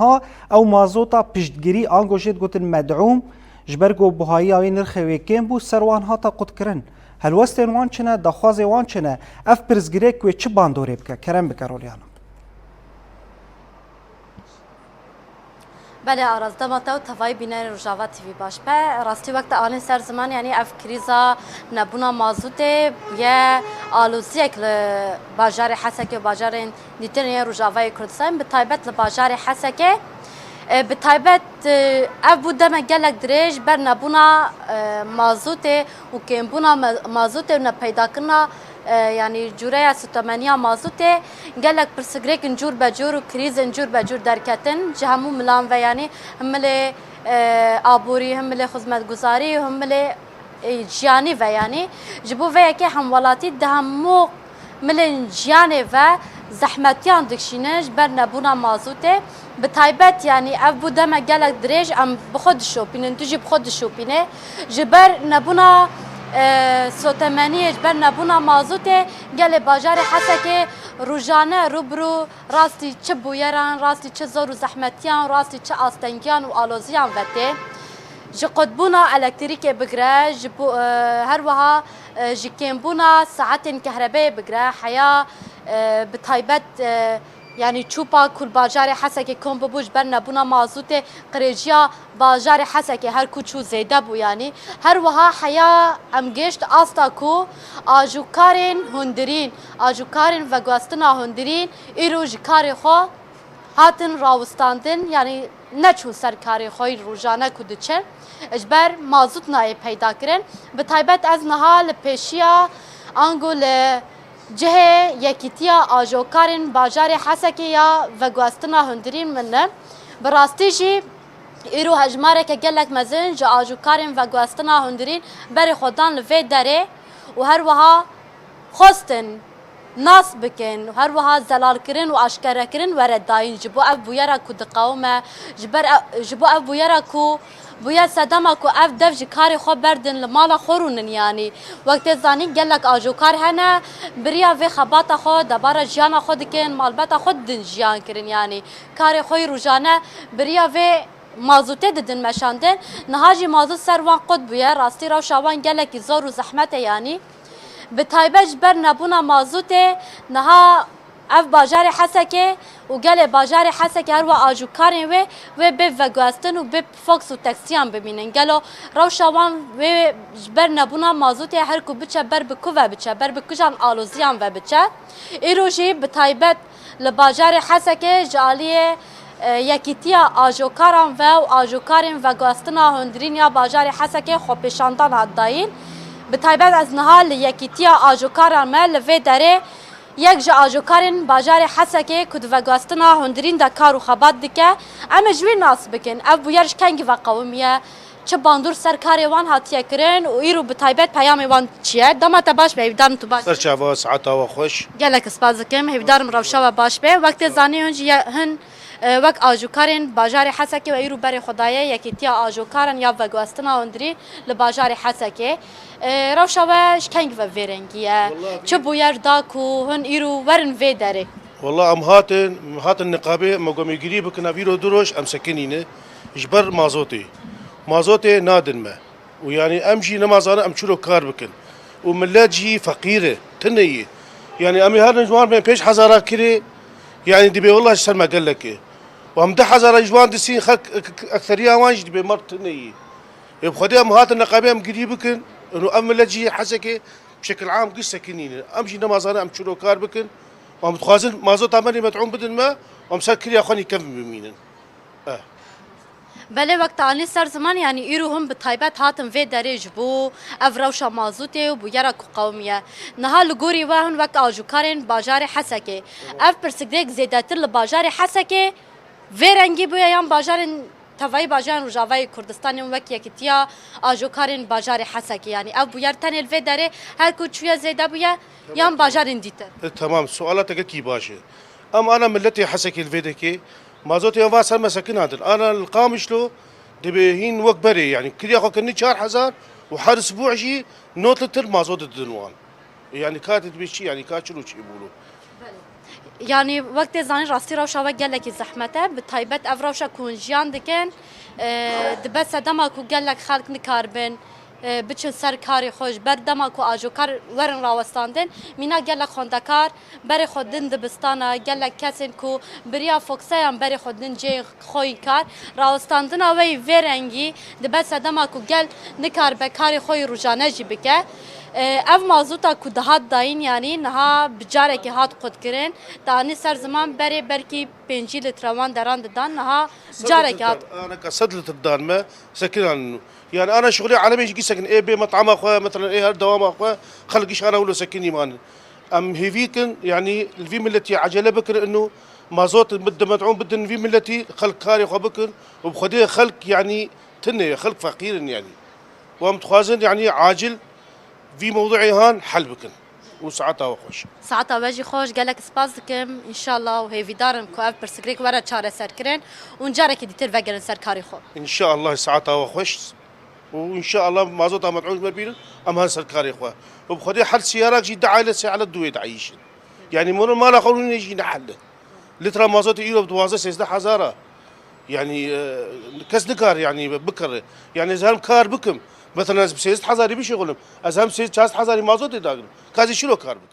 نها او مازوتا پشتگیری آنگوشید گوتن مدعوم جبرگو بهایی آوی نرخ ویکیم بو سروان هاتا قد کرن هلوستین وان چنه دخواز وان چنه اف پرزگیره کوی چه باندوری بکه کرم بکرولیانا بله آرزدامتا و توای بینه روزاوا تیوی باش به راستی وقت آن سر زمان یعنی اف کریزا نبونا مازوته یا آلوزیک لباجار حسکه و باجار دیتر روزاوای کردستان به تایبت لباجار حسکه به تایبت اف بوده مگلک دریج بر نبونا مازوته و کم بونا مازوته و نپیدا کرنا يعني جوريا ستمانية مازوتة قالك برسجريك نجور بجور وكريز نجور بجور دركتن جهمو ملان و يعني هملي آبوري هملي خدمت گزاري هملي جياني و يعني جبو و يكي همولاتي دهمو ملن جياني و زحمتيان دكشينج بر نبونا مازوتة بتايبت يعني اف بوده ما قالك دريج ام بخود الشوبين تجي بخود الشوبين جبر نبونا سوتمانی اجبر نبونا مازوته گل باجار حسکه روزانه روبرو راستی چه بویران راستی چه زور و زحمتیان راستی چه آستنگیان و آلوزیان وته جی قطبونا الکتریک بگره هر وها جی کمبونا ساعت کهربایی بگره حیا بتایبت يعني تشوبا كل باجار حسكي كون ببوج برنا بونا مازوتة قريجيا باجار حسكي هر كوچو زيدا بو يعني هر وها حياة ام گشت آستاكو آجوكارين هندرين آجوكارين وگواستنا هندرين ايرو جكاري خو هاتن راوستاندن يعني نچو سرکاری خوی روزانه کدوچه اجبر مازوت نای پیدا کرن به تایبت از نها لپیشیا انگول جه یکیتیا آجوکارین باجار حسکی یا وگواستنا هندرین منه براستی جی ایرو هجماره که گلک مزن جا آجوکارین وگواستنا هندرین بری خودان لوی داره و هر وها خواستن ناس بکن و هر وها زلال کرن و آشکار کرن ورد داین جبو اف بویرا کو دقاومه جبو اف بویرا کو بویا صدام کو اف دف جکاری خو بردن لمالا خورونن یعنی وقت زانی گلک آجوکار هنه بریا و خبات خو دبار جیان خو دکن مالبات خود دن جیان کرن یعنی کار خوی روزانه بریا و مازوته ددن مشاندن نهاجی مازوت سروان قد بویا راستی رو شوان گلک زور و زحمت یعنی به تایبج بر نبونا مازوته نها اف باجار حسکه و گل باجار حسکه هر و آجوکارن و به وگواستن و به فوکس و تکسیان ببینن گلو روشوان و بر نبونا مازوته هر کو بچه بر بکو و بچه بر بکوشان آلوزیان و بچه ایروژی به تایبت لباجار حسکه جالیه یکیتیا آجوکاران و آجوکارن وگواستنا هندرین یا باجار حسکه خوبشاندان هداین به تایبت از نهال یکیتیا آجوکاران مل و داره یک جا آجوکارین باجار حسکه کد وگواستنا هندرین دا کارو خبات دکه اما جوی ناس بکن اف بویرش کنگی و قومیه چه باندور سرکاری وان هاتیه کرن و ایرو به تایبت پیام وان چیه دامت باش به هیدارم تو باش سرچاوا ساعتا و خوش گلک اسپازکم هیدارم روشا و باش به وقت زانی هنجی هن وقت آجوکارین باجار حسکه و ایرو بر خدایه یکیتیا آجوکارن یا وگواستنا هندری لباجار حسکه روشاوش کنگ و ویرنگیه چه بویر داکو هن ایرو ورن وی داره والله هاتن نقابه مقومي قريب كنا فيرو دروش ام سكنينه اجبر مازوتي نادن ما ويعني امشي نمازانا ام شرو كار بكن وملاجي فقيره تنيه يعني امي هذا جوان بين بيش حزارة كري يعني دبي والله شسر ما قال لك وهم ده حزارة جوان دسين خلق اكثريه وانج دبي مرت تنيه بخديهم هات النقابه ام قريب بكن انه ام ملاجي حسكه بشكل عام قصه سكنينه امشي نمازانا ام شرو كار بكن وهم تخازن مازوت عمري مدعوم بدن ما ومسكر يا اخواني كم بمينن بله وقت آنی سر زمان یعنی ایرو هم به تایبت هاتم وی درج بو افروشا مازوته و بو یرا قومیه نها لگوری و هن وقت آجوکارن باجار حسکه اف پرسگدک زیادتر لباجار حسکه وی رنگی بو یان باجار توای باجار روجاوای کردستان وقت یکتیا آجوکارن باجار حسکه یعنی اف بو یر تنل وی داره هر کو چویا زیاده بو یان باجار دیتر تمام سوالاتك كي باشه اما انا ملتي حسكي الفيدكي مازوت يوم واسر مساكن هذا انا القامش له دبيهين وقت بري يعني كل ياخذ كني شهر حزار وحار اسبوع شيء نوت لتر مازوت الدنوان يعني كاتب بشي يعني كاتشلو شي يقولوا يعني وقت زانی راستی روشا و گلکی زحمته به تایبت اف روشا کنجیان دکن دبست دما کو گلک خلق نکاربن بچن سر کاری خوش بر دما کو آجوکار ورن راوستاندن مینا گلک خوندکار بر خودن دبستانا گلک کسین کو بریا فوکسایان بر خودن جی خوی کار راوستاندن اوی ورنگی دبست دما کو گل نکار به کاری خوی روزانه جی بکه اف مازوتا کو دهات داین یعنی نها بجاره که هات قد کرن دانی سر زمان بری برکی 5 لیتروان دران دادن نها جاره که هات انا كصد لتر دان ما سكن يعني انا شغلي عالمي يجي سكن اي بي مطعم اخويا مثلا ايه هالدوام اخويا خلقش انا ولا سكني مان ام هيفيكن يعني الفي ملتي عجله بكر انه مازوت بده مدعوم بدن في ملتي خلق كاري خو بكر وبخديه خلق يعني تنه خلق فقير يعني ومتخازن يعني عاجل في موضوعي هان حل بكن وساعتها وخوش ساعتا وجی خوش گلک سپاس دکم ان شاء الله و هیوی دارم کو اف پرسگریک ورا چاره سر کرن اون جاره که دیتر وگرن سر کاری خو ان شاء الله ساعتها وخوش وان شاء الله مازوتها مدعوم مبين ام هان سركاري اخوه وبخدي حل سيارات جي دعايله على الدوي دعيش يعني مر ما لا قولون يجي نحل لترا مازوت يورو بتوازه 16000 يعني كاس دكار يعني بكر يعني زهم كار بكم مثلا ب 6000 بيشغلهم ازهم 6000 مازوت يداغن كازي شنو كار بكم